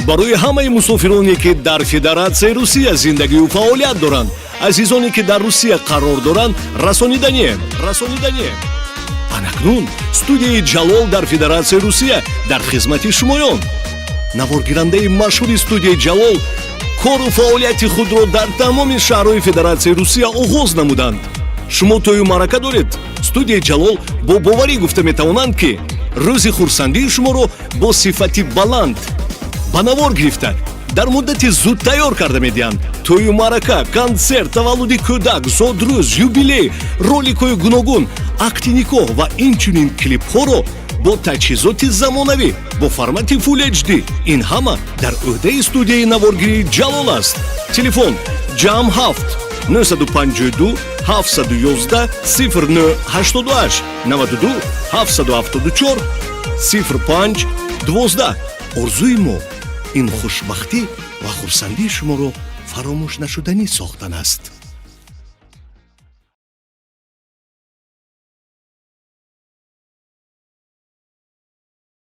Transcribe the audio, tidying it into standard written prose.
барои ҳамаи мусофироне ки дар Федератсияи Русия зиндагию фаъолият доранд, азизоне ки дар Русия қарор доранд, расониданием. Анакнун студияи Ҷалол дар Федератсияи Русия дар хизмати шумоён. Наворгирандаи машҳури студияи Ҷалол кору фаъолияти худро дар тамоми шаҳрҳои Федератсияи Русия оғоз намуданд. Шумо тӯю маърака доред? Студияи Ҷалол бо боварӣ гуфта метавонанд ки рӯзи хурсандии шуморо бо сифати баланд ба навор гирифта дар муддати зуд тайёр карда медиҳанд. Тӯю маърака, консерт, таваллуди кӯдак, зодрӯз, юбилей, роликҳои гуногун, акти никоҳ ва инчунин клипҳоро бо таҷҳизоти замонавӣ бо формати Full HD. Ин ҳама дар ӯҳдаи студияи наворгирии Ҷалол аст. Телефон ҷамъ 7 952 711 0988 92 774 05 12. орзуи мо ин хушбахтӣ ва хурсандии шуморо фаромӯшнашуданӣ сохтан аст.